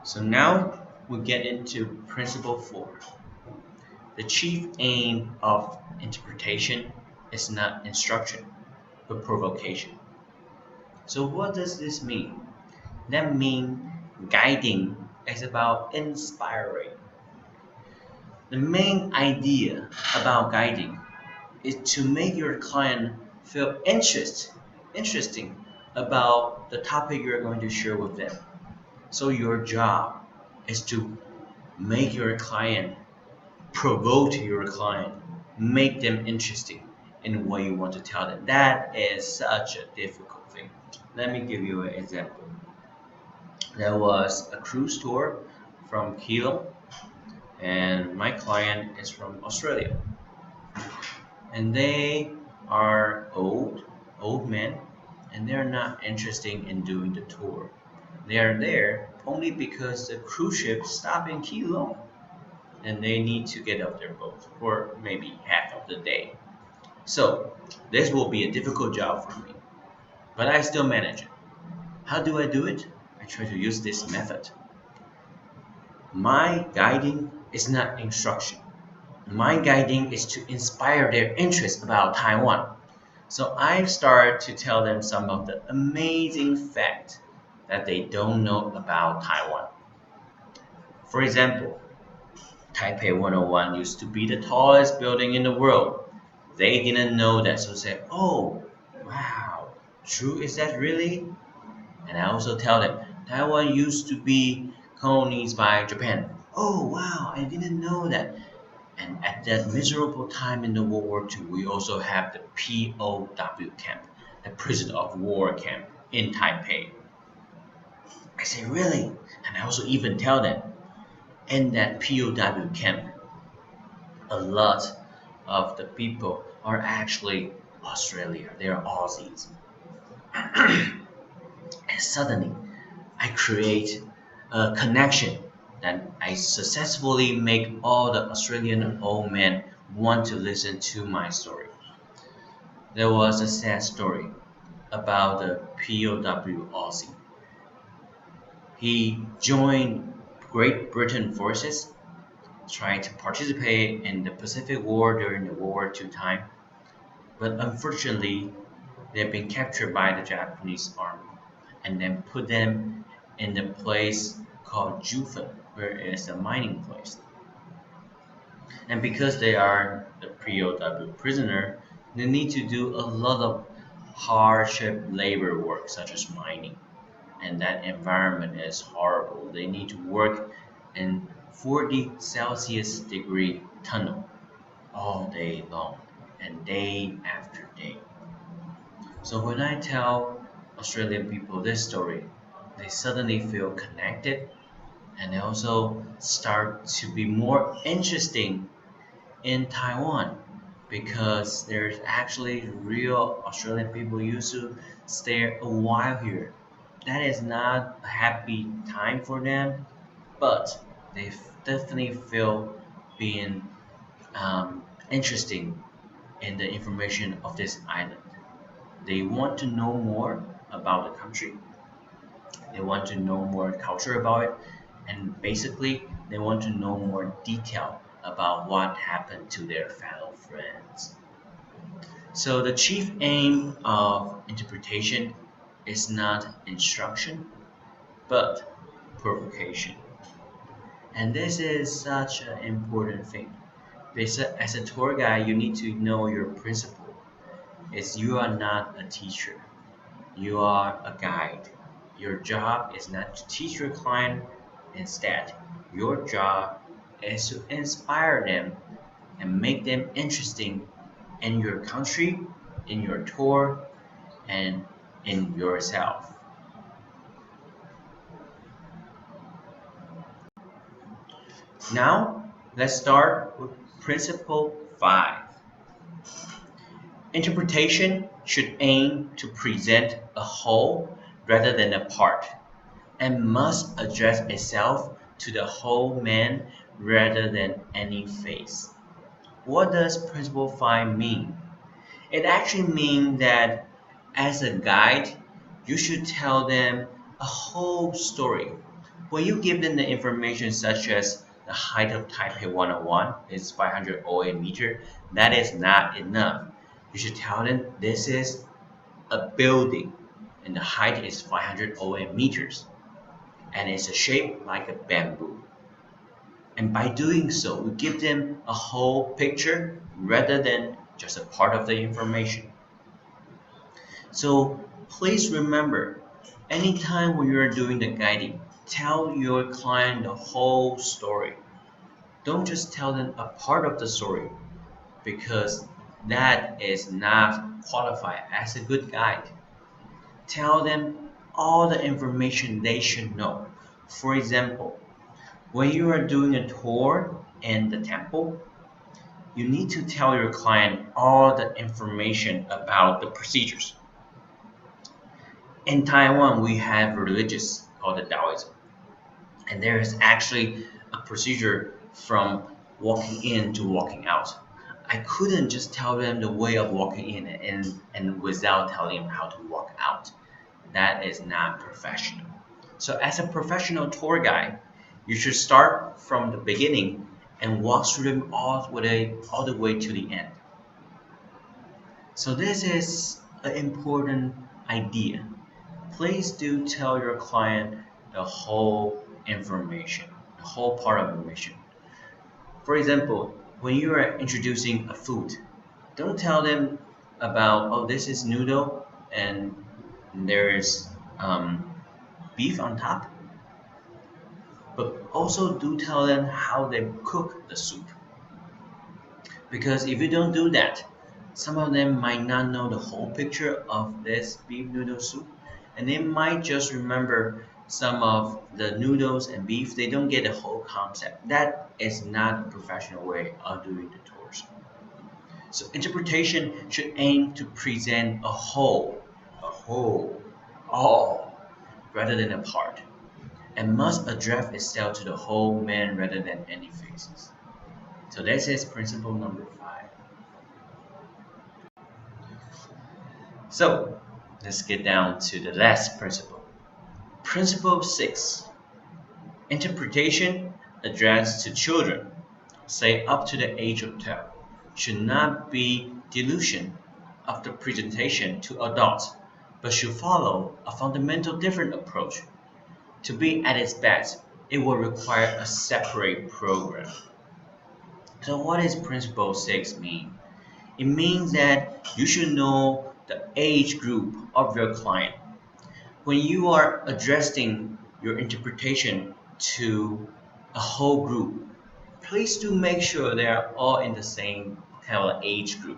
So now we get into principle 4. The chief aim of interpretation is not instruction, but provocation. So what does this mean? That means guiding is about inspiring. The main idea about guiding is to make your client feel interesting about the topic you're going to share with them. So your job is to make your client, provoke your client, make them interesting in what you want to tell them. That is such a difficult thing. Let me give you an example. There was a cruise tour from Kilo, and my client is from Australia, and they are old men, and they're not interested in doing the tour. They are there only because the cruise ship stopped in Kilo, and they need to get off their boat for maybe half of the day. So this will be a difficult job for me, but I still manage it. How do I do it? I try to use this method. My guiding is not instruction. My guiding is to inspire their interest about Taiwan. So I start to tell them some of the amazing facts that they don't know about Taiwan. For example, Taipei 101 used to be the tallest building in the world. They didn't know that, so said, "Oh, wow, true, is that really?" And I also tell them Taiwan used to be colonized by Japan. "Oh, wow, I didn't know that." And at that miserable time in the World War II, we also have the POW camp, the prison of war camp in Taipei. I say, "Really?" And I also even tell them in that POW camp, a lot of the people are actually Australia. They are Aussies. And suddenly, I create a connection that I successfully make all the Australian old men want to listen to my story. There was a sad story about the POW Aussie. He joined Great Britain forces, tried to participate in the Pacific War during the World War II time, but unfortunately, they've been captured by the Japanese army and then put them in the place called Jufen, where it is a mining place. And because they are the POW prisoner, they need to do a lot of hardship labor work, such as mining. And that environment is horrible. They need to work in 40 Celsius degree tunnel all day long and day after day. So when I tell Australian people this story, they suddenly feel connected and they also start to be more interesting in Taiwan because there's actually real Australian people used to stay a while here. That is not a happy time for them, but they definitely feel being interesting in the information of this island. They want to know more about the country. They want to know more culture about it, and basically, they want to know more detail about what happened to their fellow friends. So, the chief aim of interpretation is not instruction, but provocation. And this is such an important thing. Because as a tour guide, you need to know your principle. Is you are not a teacher, you are a guide. Your job is not to teach your client. Instead, your job is to inspire them and make them interesting in your country, in your tour, and in yourself. Now, let's start with principle 5. Interpretation should aim to present a whole rather than a part, and must address itself to the whole man rather than any face. What does Principle 5 mean? It actually means that as a guide, you should tell them a whole story, When you give them the information such as the height of Taipei 101 is 508 meter, that is not enough. You should tell them this is a building and the height is 508 meters and it's a shape like a bamboo. And by doing so, we give them a whole picture rather than just a part of the information. So please remember, anytime when you're doing the guiding, tell your client the whole story. Don't just tell them a part of the story because that is not qualified as a good guide. Tell them all the information they should know. For example, when you are doing a tour in the temple, you need to tell your client all the information about the procedures. In Taiwan, we have religious called the Taoism, and there is actually a procedure from walking in to walking out. I couldn't just tell them the way of walking in and without telling them how to walk out. That is not professional. So as a professional tour guide, you should start from the beginning and walk through them all the way to the end. So this is an important idea. Please do tell your client the whole information, the whole part of information. For example, when you are introducing a food, don't tell them about, oh, this is noodle and there is beef on top, but also do tell them how they cook the soup. Because if you don't do that, some of them might not know the whole picture of this beef noodle soup, and they might just remember some of the noodles and beef. They don't get the whole concept. That is not a professional way of doing the tours. So interpretation should aim to present all, rather than a part, and must address itself to the whole man rather than any phases. So this is principle number 5. So let's get down to the last principle. Principle 6. Interpretation addressed to children, say up to the age of 12, should not be dilution of the presentation to adults, but should follow a fundamental different approach. To be at its best, it will require a separate program. So what does principle 6 mean? It means that you should know the age group of your client. When you are addressing your interpretation to a whole group, please do make sure they are all in the same kind of age group.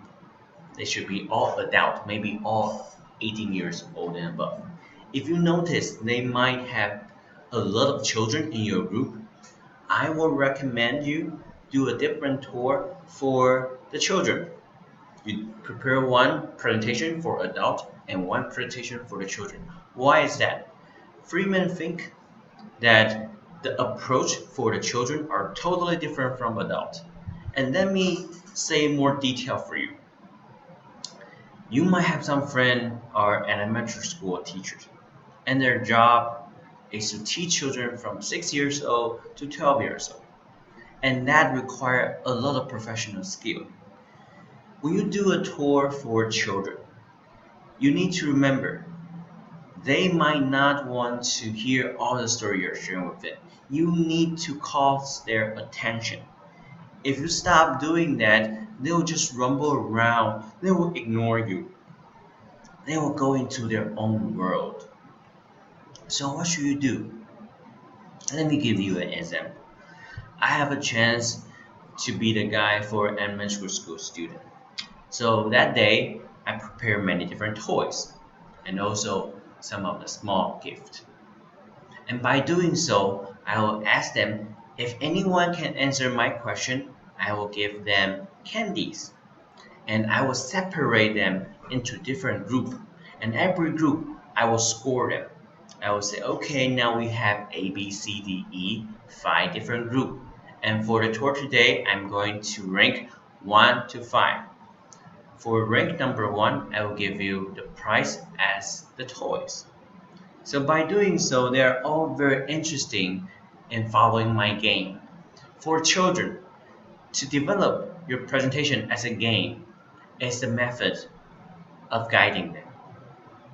They should be all adult, maybe all 18 years old and above. If you notice they might have a lot of children in your group, I will recommend you do a different tour for the children. You prepare one presentation for adult and one presentation for the children. Why is that? Freeman think that the approach for the children are totally different from adult. And let me say more detail for you. You might have some friend are elementary school teachers, and their job is to teach children from 6 years old to 12 years old. And that requires a lot of professional skill. When you do a tour for children, you need to remember they might not want to hear all the story you're sharing with them. You need to call their attention. If you stop doing that, they will just rumble around. They will ignore you. They will go into their own world. So what should you do? Let me give you an example. I have a chance to be the guy for an elementary school student. So that day, I prepare many different toys and also some of the small gifts. And by doing so, I will ask them if anyone can answer my question, I will give them candies. And I will separate them into different groups. And every group, I will score them. I will say, okay, now we have A, B, C, D, E, 5 different groups. And for the tour today, I'm going to rank 1 to 5. For rank number 1, I will give you the prize as the toys. So by doing so, they are all very interesting in following my game. For children, to develop your presentation as a game is the method of guiding them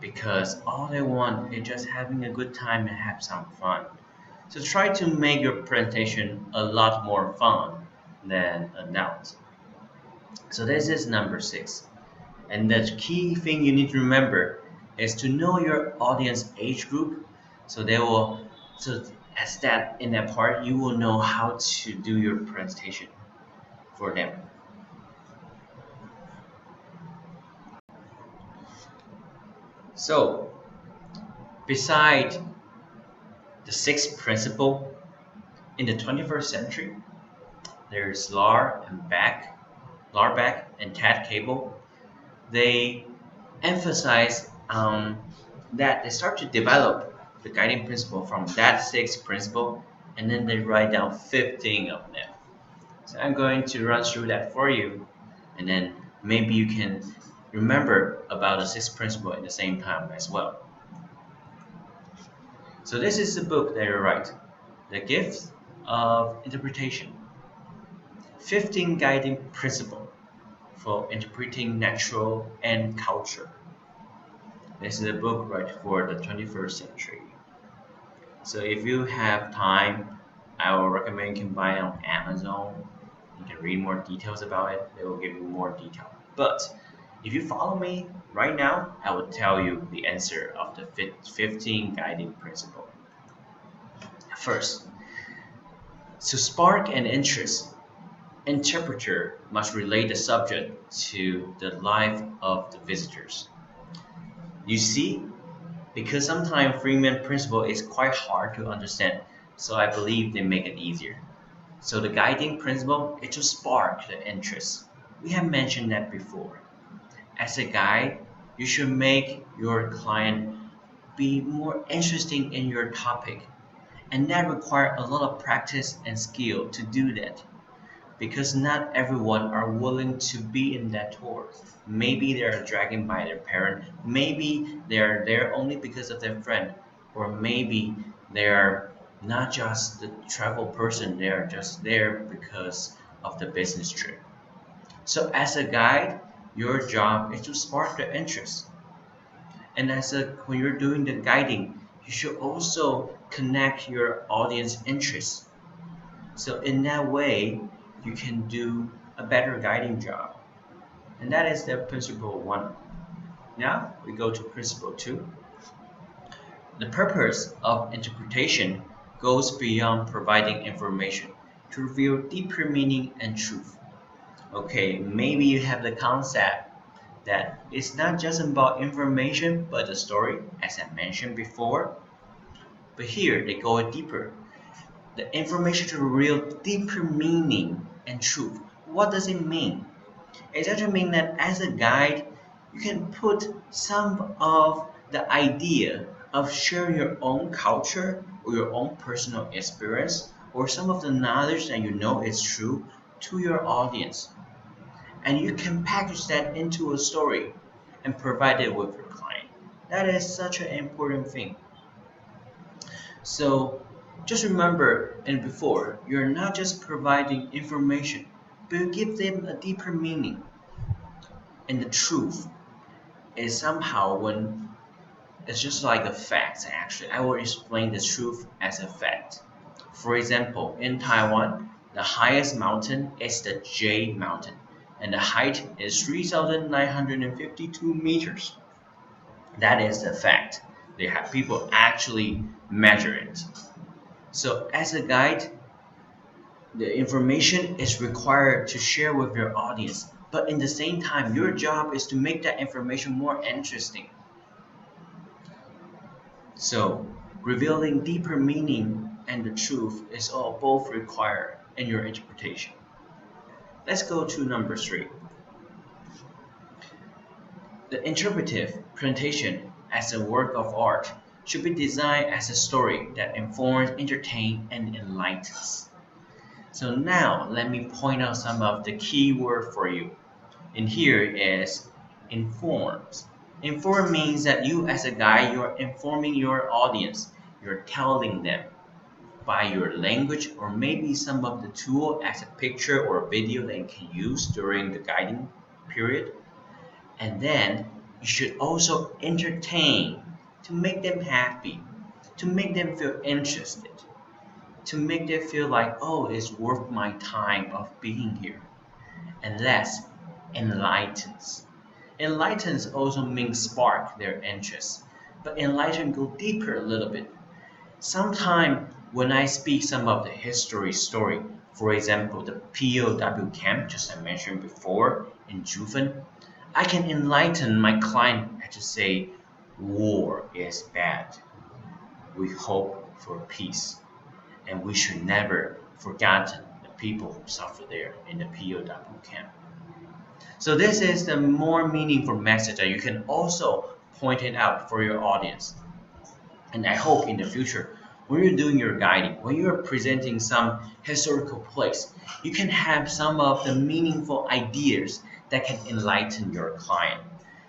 because all they want is just having a good time and have some fun. So try to make your presentation a lot more fun than adults. So this is number 6. And the key thing you need to remember is to know your audience age group. So they will so as that in that part you will know how to do your presentation for them. So beside the 6th principle in the 21st century, there's Larback and Tad Cable. They emphasize that they start to develop the guiding principle from that 6th principle, and then they write down 15 of them. So I'm going to run through that for you, and then maybe you can remember about the 6th principle at the same time as well. So this is the book that you write, The Gift of Interpretation, 15 Guiding Principles for Interpreting Natural and Culture. This is a book right for the 21st century. So if you have time, I will recommend you can buy it on Amazon. You can read more details about it. They will give you more detail. But if you follow me right now, I will tell you the answer of the 15 guiding principle. First, to spark an interest, interpreter must relate the subject to the life of the visitors. You see, because sometimes Freeman principle is quite hard to understand, so I believe they make it easier. So the guiding principle is to spark the interest. We have mentioned that before. As a guide, you should make your client be more interesting in your topic, and that requires a lot of practice and skill to do that because not everyone are willing to be in that tour. Maybe they are dragged by their parent, maybe they are there only because of their friend, or maybe they are not just the travel person, they are just there because of the business trip. So as a guide, your job is to spark their interest. And when you're doing the guiding, you should also connect your audience interests. So in that way, you can do a better guiding job. And that is the principle 1. Now we go to principle 2. The purpose of interpretation goes beyond providing information to reveal deeper meaning and truth. Okay, maybe you have the concept that it's not just about information but the story, as I mentioned before. But here they go deeper. The information to reveal deeper meaning and truth. What does it mean? It doesn't mean that as a guide, you can put some of the idea of sharing your own culture or your own personal experience or some of the knowledge that you know is true to your audience. And you can package that into a story and provide it with your client. That is such an important thing. So just remember and before, you're not just providing information, but you give them a deeper meaning. And the truth is somehow when it's just like a fact actually. I will explain the truth as a fact. For example, in Taiwan, the highest mountain is the J Mountain, and the height is 3,952 meters. That is the fact. They have people actually measure it. So as a guide, the information is required to share with your audience, but in the same time, your job is to make that information more interesting. So revealing deeper meaning and the truth is all both required in your interpretation. Let's go to number 3. The interpretive presentation as a work of art should be designed as a story that informs, entertains, and enlightens. So now let me point out some of the key word for you. And here is informs. Inform means that you as a guide, you're informing your audience. You're telling them by your language or maybe some of the tool as a picture or a video that you can use during the guiding period. And then you should also entertain to make them happy, to make them feel interested, to make them feel like, oh, it's worth my time of being here. And last, enlightens. Enlightens also means spark their interest, but enlighten go deeper a little bit. Sometimes when I speak some of the history story, for example, the POW camp, just I mentioned before in Juven, I can enlighten my client to say, war is bad. We hope for peace, and we should never forget the people who suffer there in the POW camp. So this is the more meaningful message that you can also point it out for your audience. And I hope in the future, when you're doing your guiding, when you're presenting some historical place, you can have some of the meaningful ideas that can enlighten your client.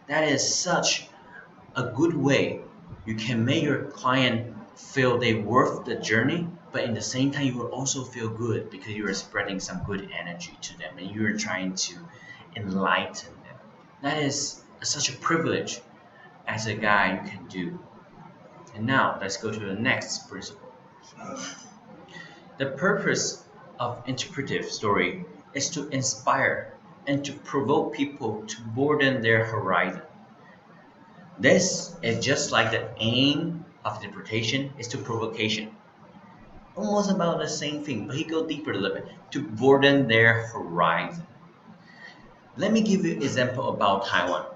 That is such a good way you can make your client feel they worth the journey, but in the same time you will also feel good because you are spreading some good energy to them and you're trying to enlighten them. That is such a privilege as a guy you can do. And now let's go to the next principle. The purpose of interpretive story is to inspire and to provoke people to broaden their horizon. This is just like the aim of interpretation is to provocation. Almost about the same thing, but he go deeper a little bit to broaden their horizon. Let me give you an example about Taiwan.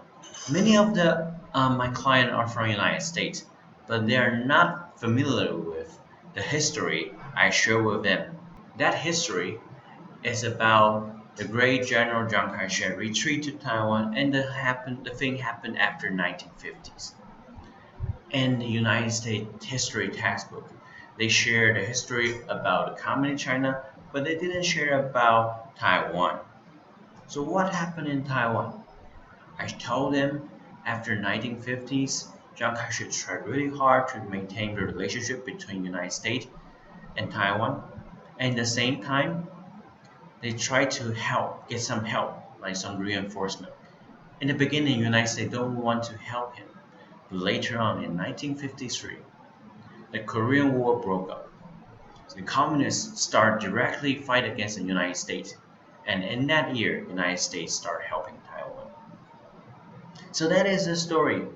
Many of the my clients are from United States, but they are not familiar with the history I share with them. That history is about the great General Chiang Kai-shek retreat to Taiwan, and the thing happened after 1950s. And the United States history textbook, they share the history about the communist China, but they didn't share about Taiwan. So what happened in Taiwan? I told them after 1950s, Chiang Kai-shek tried really hard to maintain the relationship between the United States and Taiwan. And at the same time, they tried to help, get some help, like some reinforcement. In the beginning, the United States don't want to help him. But later on, in 1953, the Korean War broke up. So the communists started directly fight against the United States. And in that year, the United States started helping Taiwan. So that is the story,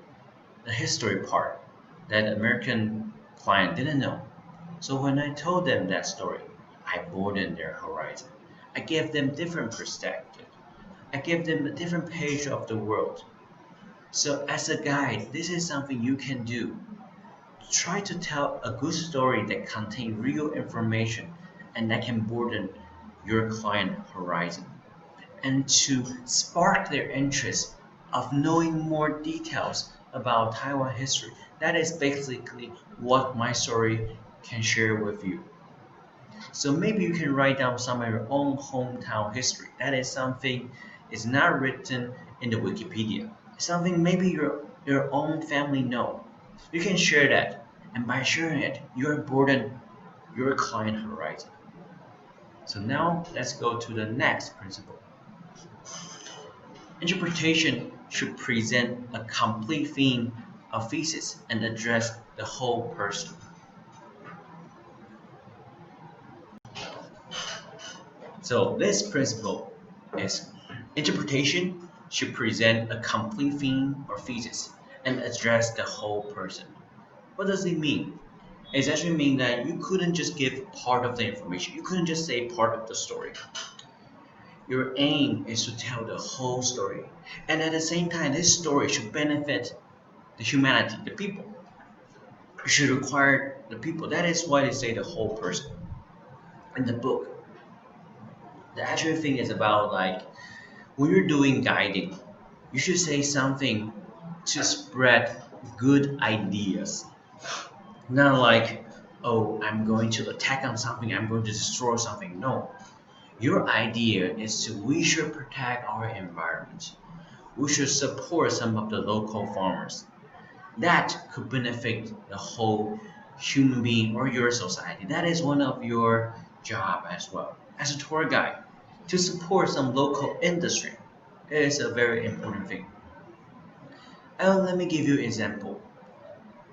the history part that American client didn't know. So when I told them that story, I broadened their horizon. I gave them different perspective. I gave them a different page of the world. So as a guide, this is something you can do. Try to tell a good story that contains real information and that can broaden your client horizon and to spark their interest of knowing more details about Taiwan history. That is basically what my story can share with you. So maybe you can write down some of your own hometown history. That is something is not written in the Wikipedia. It's something maybe your own family know. You can share that, and by sharing it, you're broaden your client horizon. So now let's go to the next principle. Interpretation should present a complete theme of thesis and address the whole person. So this principle is interpretation should present a complete theme or thesis and address the whole person. What does it mean? It actually means that you couldn't just give part of the information. You couldn't just say part of the story. Your aim is to tell the whole story. And at the same time, this story should benefit the humanity, the people. It should require the people. That is why they say the whole person. In the book, the actual thing is about like when you're doing guiding, you should say something to spread good ideas. Not like, oh, I'm going to attack on something, I'm going to destroy something. No. Your idea is to we should protect our environment. We should support some of the local farmers. That could benefit the whole human being or your society. That is one of your job as well. As a tour guide, to support some local industry is a very important thing. And let me give you an example.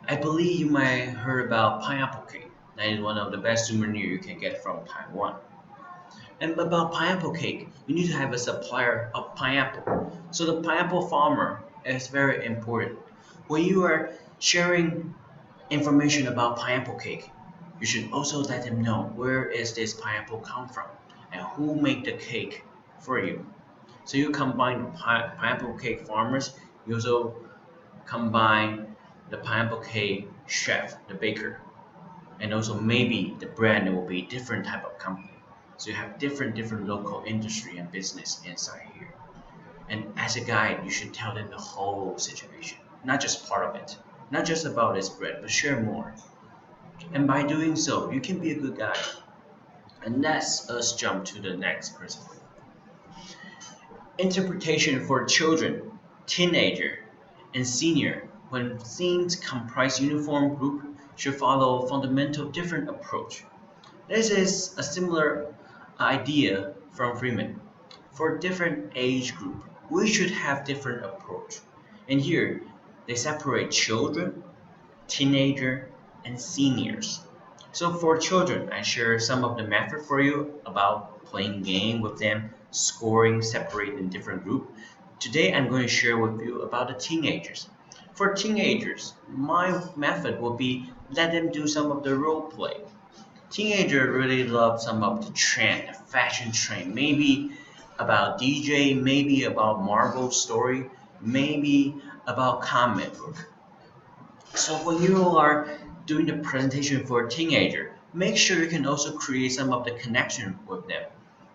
I believe you might heard about pineapple cake. That is one of the best souvenir you can get from Taiwan. And about pineapple cake, you need to have a supplier of pineapple. So the pineapple farmer is very important. When you are sharing information about pineapple cake, you should also let them know where is this pineapple come from and who make the cake for you. So you combine the pineapple cake farmers, you also combine the pineapple cake chef, the baker, and also maybe the brand will be different type of company. So you have different local industry and business inside here. And as a guide, you should tell them the whole situation, not just part of it, not just about this bread, but share more. And by doing so, you can be a good guide. And let's us jump to the next principle. Interpretation for children, teenager, and senior when themes comprise uniform group should follow fundamental different approach. This is a similar idea from Freeman. For different age group, we should have different approach. And here, they separate children, teenager, and seniors. So for children, I share some of the method for you about playing game with them, scoring separate in different group. Today I'm going to share with you about the teenagers. For teenagers, my method will be let them do some of the role play. Teenagers really love some of the trend, the fashion trend, maybe about DJ, maybe about Marvel story, maybe about comic book. So when you are doing the presentation for a teenager, make sure you can also create some of the connection with them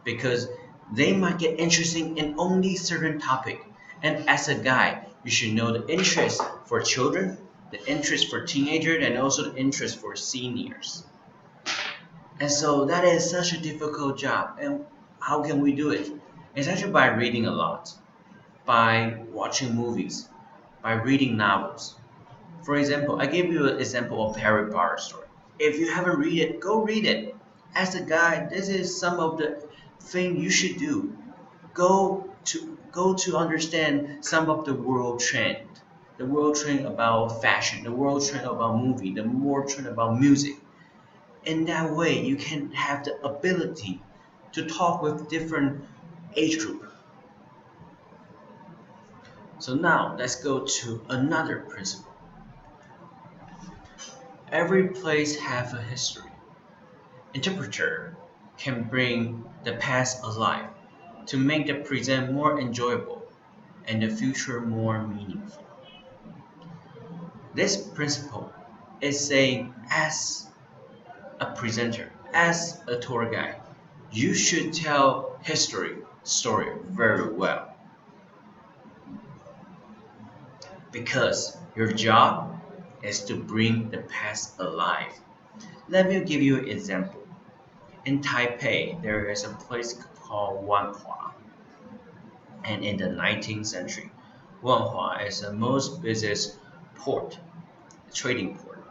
because they might get interested in only certain topic. And as a guide, you should know the interest for children, the interest for teenagers, and also the interest for seniors. And so that is such a difficult job. And how can we do it? It's actually by reading a lot, by watching movies, by reading novels. For example, I gave you an example of Harry Potter story. If you haven't read it, go read it. As a guide, this is some of the thing you should do. Go to understand some of the world trend. The world trend about fashion, the world trend about movie, the world trend about music. In that way, you can have the ability to talk with different age group. So now let's go to another principle. Every place have a history. Interpreter can bring the past alive to make the present more enjoyable and the future more meaningful. This principle is saying as a presenter, as a tour guide, you should tell history story very well because your job is to bring the past alive. Let me give you an example. In Taipei, there is a place called Wanhua, and in the 19th century, Wanhua is the most busiest port, trading port.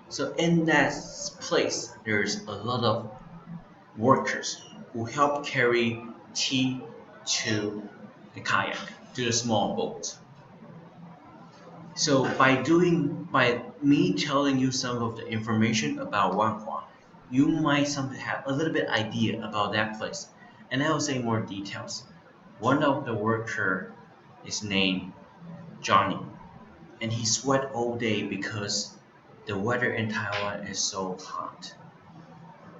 So in that place, there's a lot of workers who help carry tea to the kayak, to the small boat. So by me telling you some of the information about Wanhua, you might have a little bit idea about that place. And I will say more details. One of the worker is named Johnny, and he sweat all day because the weather in Taiwan is so hot.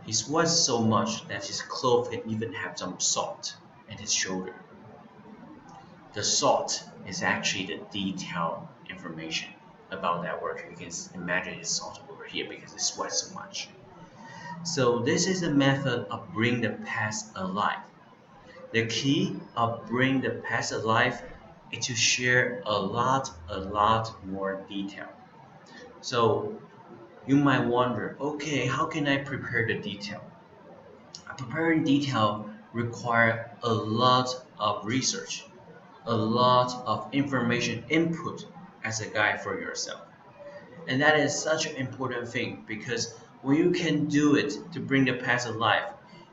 He sweats so much that his clothes can even have some salt in his shoulder. The salt is actually the detailed information about that worker. You can imagine his salt over here because he sweats so much. So this is a method of bring the past alive. The key of bring the past alive is to share a lot more detail. So you might wonder, okay, how can I prepare the detail? Preparing detail require a lot of research. a lot of information input as a guide for yourself. And that is such an important thing because when you can do it to bring the past alive,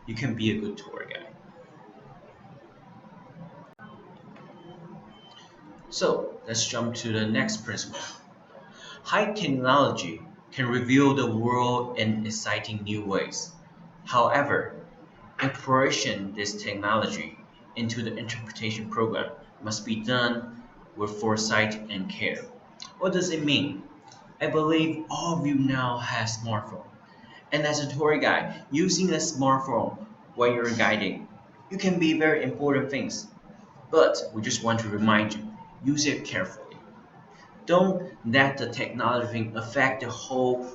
you can be a good tour guide. So let's jump to the next principle. High technology can reveal the world in exciting new ways. However, incorporation this technology into the interpretation program must be done with foresight and care. What does it mean? I believe all of you now have smartphone. And as a tour guide, using a smartphone while you're guiding, you can be very important things. But we just want to remind you, use it carefully. Don't let the technology thing affect the whole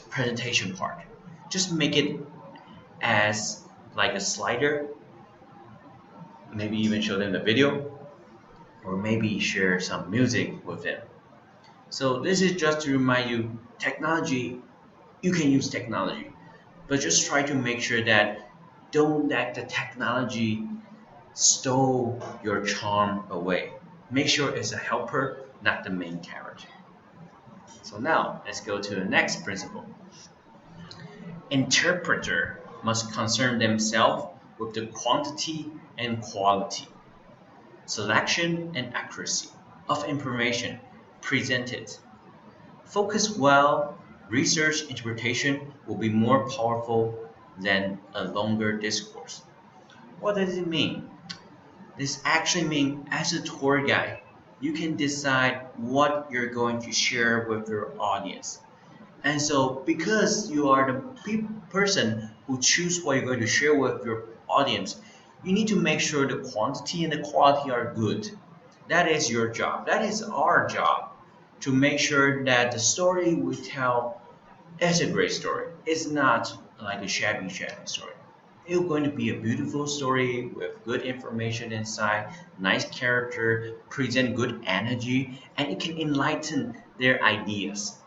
presentation part. Just make it as like a slider, maybe even show them the video, or maybe share some music with them. So this is just to remind you, technology, you can use technology, but just try to make sure that don't let the technology stole your charm away. Make sure it's a helper, not the main character. So now let's go to the next principle. Interpreter must concern themselves with the quantity and quality, selection and accuracy of information presented. Focus well, research interpretation will be more powerful than a longer discourse. What does it mean? This actually means as a tour guide, you can decide what you're going to share with your audience. And so, because you are the person who choose what you're going to share with your audience, you need to make sure the quantity and the quality are good. That is your job. That is our job to make sure that the story we tell is a great story. It's not like a shabby story. It's going to be a beautiful story with good information inside, nice character, present good energy, and it can enlighten their ideas.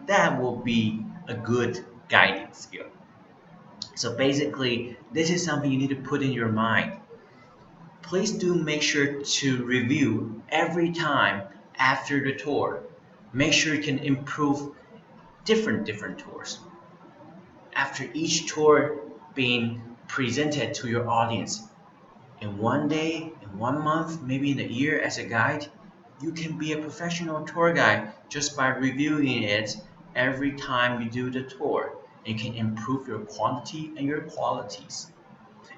That will be a good guiding skill. So basically, this is something you need to put in your mind. Please do make sure to review every time after the tour. Make sure you can improve different tours. After each tour being presented to your audience, in one day, in 1 month, maybe in a year as a guide, you can be a professional tour guide just by reviewing it every time you do the tour. You can improve your quantity and your qualities.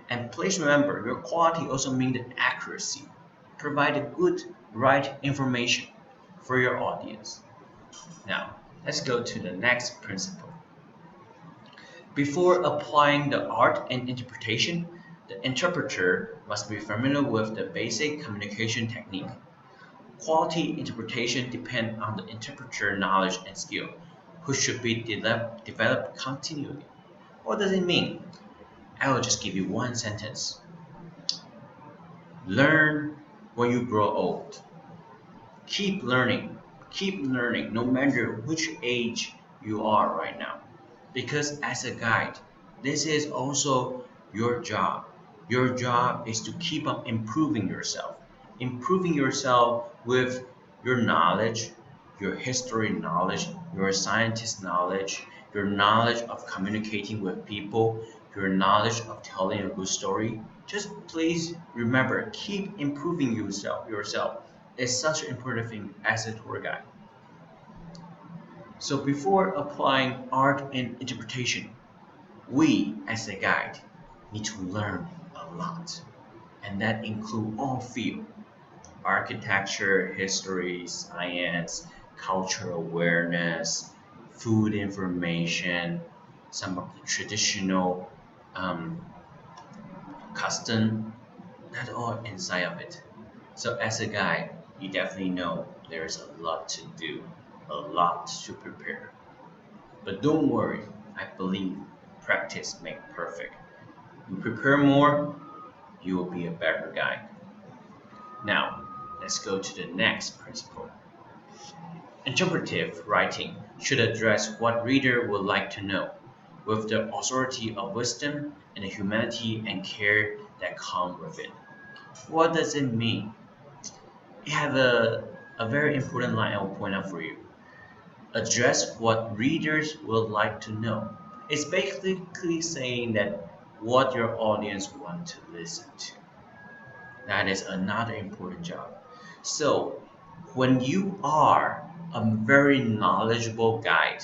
And please remember, your quality also means the accuracy. Provide a good, right information for your audience. Now, let's go to the next principle. Before applying the art and interpretation, the interpreter must be familiar with the basic communication technique. Quality interpretation depends on the interpreter knowledge and skill, which should be developed continually. What does it mean? I will just give you one sentence. Learn when you grow old. Keep learning, no matter which age you are right now. Because as a guide, this is also your job. Your job is to keep on improving yourself with your knowledge, your history knowledge, your scientist knowledge, your knowledge of communicating with people, your knowledge of telling a good story. Just please remember, keep improving yourself. It's such an important thing as a tour guide. So before applying art and interpretation, we as a guide need to learn a lot. And that includes all fields: architecture, history, science, cultural awareness, food information, some of the traditional custom, that's all inside of it. So as a guide, you definitely know there's a lot to do, a lot to prepare. But don't worry, I believe practice makes perfect. You prepare more, you will be a better guide. Now, let's go to the next principle. Interpretive writing should address what reader would like to know, with the authority of wisdom and the humanity and care that come with it. What does it mean? it has a very important line I will point out for you. Address what readers would like to know. It's basically saying that what your audience want to listen to. That is another important job. So when you are a very knowledgeable guide,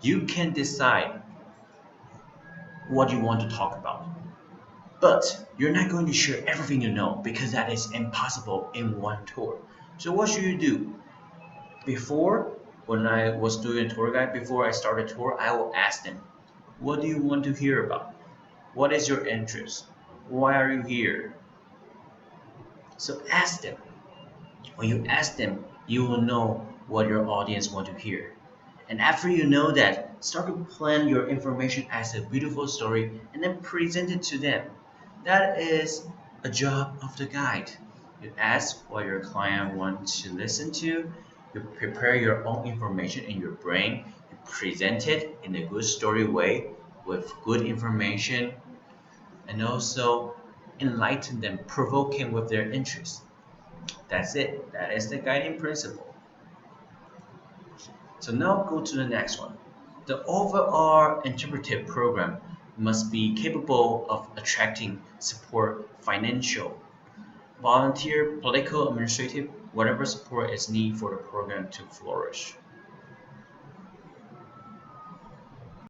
you can decide what you want to talk about. But you're not going to share everything you know because that is impossible in one tour. So what should you do? Before, when I was doing a tour guide, before I start a tour, I will ask them, what do you want to hear about? What is your interest? Why are you here? So ask them. When you ask them, you will know what your audience want to hear. And after you know that, start to plan your information as a beautiful story and then present it to them. That is a job of the guide. You ask what your client wants to listen to, you prepare your own information in your brain, you present it in a good story way with good information, and also enlighten them, provoking with their interest. That's it. That is the guiding principle. So now go to the next one. The overall interpretive program must be capable of attracting support, financial, volunteer, political, administrative, whatever support is needed for the program to flourish.